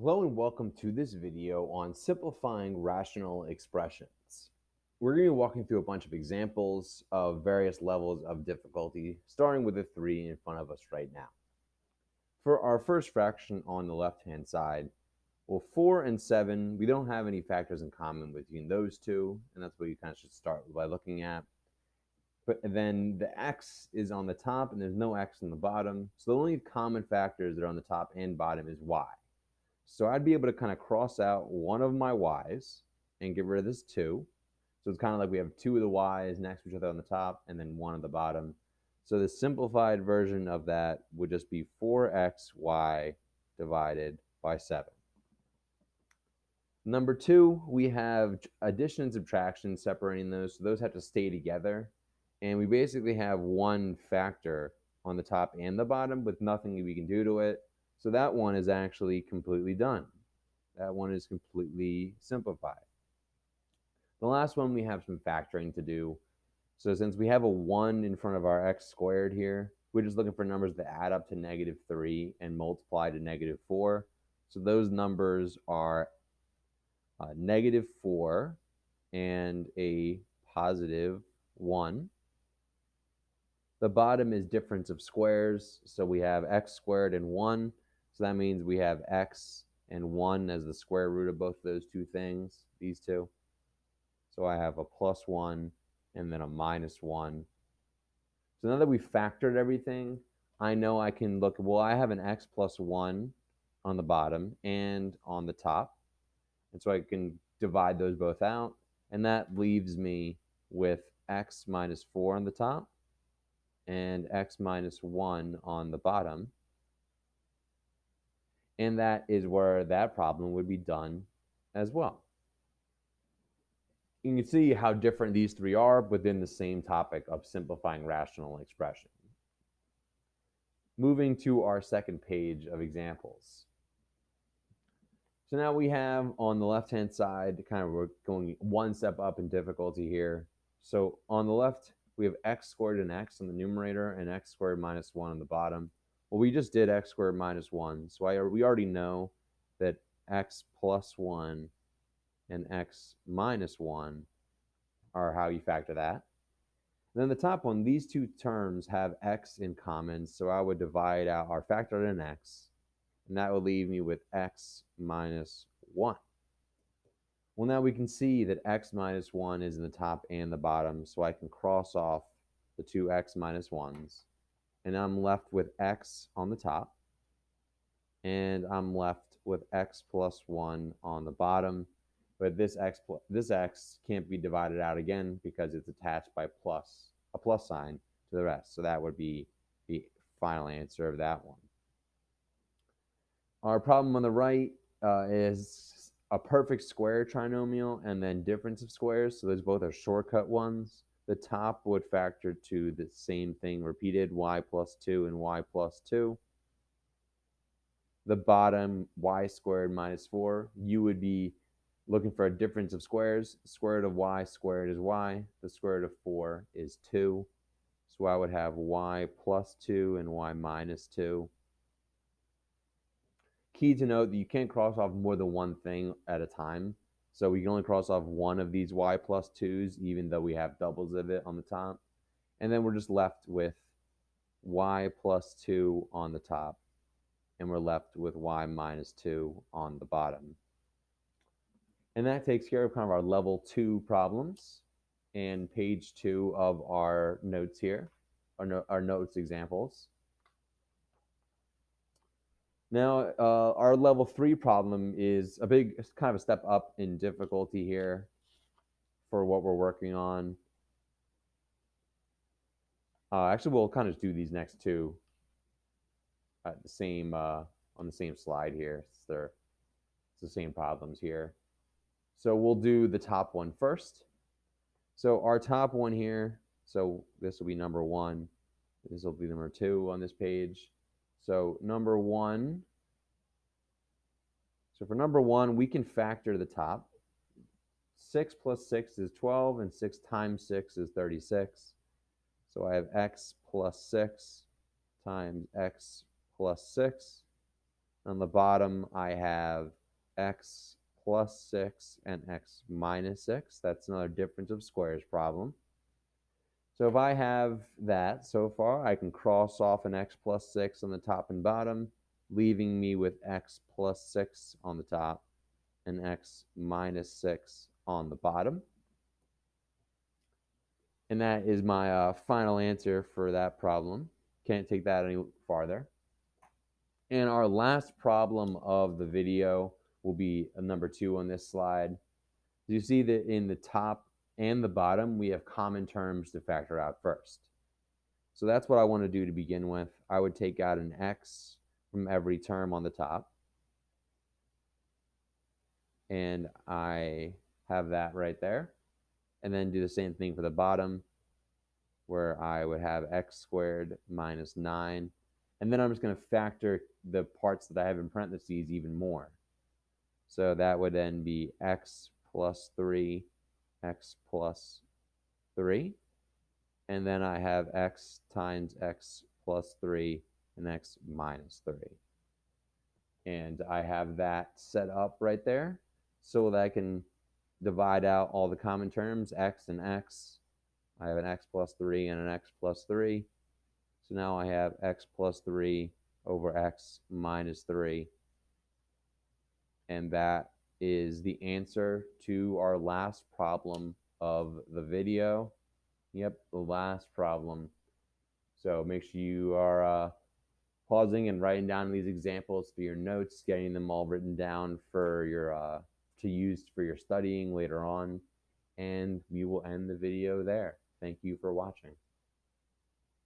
Hello and welcome to this video on simplifying rational expressions. We're going to be walking through a bunch of examples of various levels of difficulty, starting with the 3 in front of us right now. For our first fraction on the left-hand side, well, 4 and 7, we don't have any factors in common between those two, and that's what you kind of should start by looking at. But then the x is on the top, and there's no x on the bottom, so the only common factors that are on the top and bottom is y. So I'd be able to kind of cross out one of my y's and get rid of this 2. So it's kind of like we have 2 of the y's next to each other on the top and then 1 at the bottom. So the simplified version of that would just be 4xy divided by 7. Number 2, we have addition and subtraction separating those. So those have to stay together. And we basically have one factor on the top and the bottom with nothing we can do to it. So that one is actually completely done. That one is completely simplified. The last one, we have some factoring to do. So since we have a 1 in front of our x squared here, we're just looking for numbers that add up to -3 and multiply to -4. So those numbers are -4 and a +1. The bottom is difference of squares. So we have x squared and 1. So that means we have x and 1 as the square root of both of those two things, these two. So I have a +1 and then a -1. So now that we've factored everything, I know I can look, well, I have an x plus 1 on the bottom and on the top. And so I can divide those both out. And that leaves me with x minus 4 on the top and x minus 1 on the bottom. And that is where that problem would be done as well. You can see how different these three are within the same topic of simplifying rational expression. Moving to our second page of examples. So now we have on the left-hand side, kind of we're going one step up in difficulty here. So on the left, we have x squared and x on the numerator and x squared minus 1 on the bottom. Well, we just did x squared minus 1. So we already know that x plus 1 and x minus 1 are how you factor that. And then the top one, these two terms have x in common. So I would divide out our factor in x, and that would leave me with x minus 1. Well, now we can see that x minus 1 is in the top and the bottom, so I can cross off the two x minus 1s, and I'm left with x on the top, and I'm left with x plus 1 on the bottom, but this x can't be divided out again because it's attached by a plus sign to the rest, so that would be the final answer of that one. Our problem on the right is a perfect square trinomial and then difference of squares. So those both are shortcut ones. The top would factor to the same thing repeated, y plus 2 and y plus 2. The bottom, y squared minus 4. You would be looking for a difference of squares. Square root of y squared is y. The square root of 4 is 2. So I would have y plus 2 and y minus 2. Key to note that you can't cross off more than one thing at a time. So we can only cross off one of these y plus 2's, even though we have doubles of it on the top. And then we're just left with y plus 2 on the top. And we're left with y minus 2 on the bottom. And that takes care of kind of our level 2 problems. And page 2 of our notes here, our notes examples. Now, our level 3 problem is it's kind of a step up in difficulty here for what we're working on. Actually, we'll kind of do these next two at the same on the same slide here. It's the same problems here. So we'll do the top one first. So our top one here, so this will be number 1. This will be number 2 on this page. So number 1. So for number 1, we can factor the top. 6 plus 6 is 12, and 6 times 6 is 36. So I have x plus 6 times x plus 6. On the bottom, I have x plus 6 and x minus 6. That's another difference of squares problem. So if I have that so far, I can cross off an x plus 6 on the top and bottom, leaving me with x plus 6 on the top and x minus 6 on the bottom. And that is my final answer for that problem. Can't take that any farther. And our last problem of the video will be number 2 on this slide. You see that in the top and the bottom, we have common terms to factor out first. So that's what I want to do to begin with. I would take out an x from every term on the top. And I have that right there. And then do the same thing for the bottom, where I would have x squared minus 9. And then I'm just going to factor the parts that I have in parentheses even more. So that would then be x plus 3, x plus 3. And then I have x times x plus 3 and x minus 3. And I have that set up right there so that I can divide out all the common terms, x and x. I have an x plus 3 and an x plus 3. So now I have x plus 3 over x minus 3. And that is the answer to our last problem of the video. Yep, the last problem. So make sure you are pausing and writing down these examples for your notes, getting them all written down for your to use for your studying later on. And we will end the video there. Thank you for watching.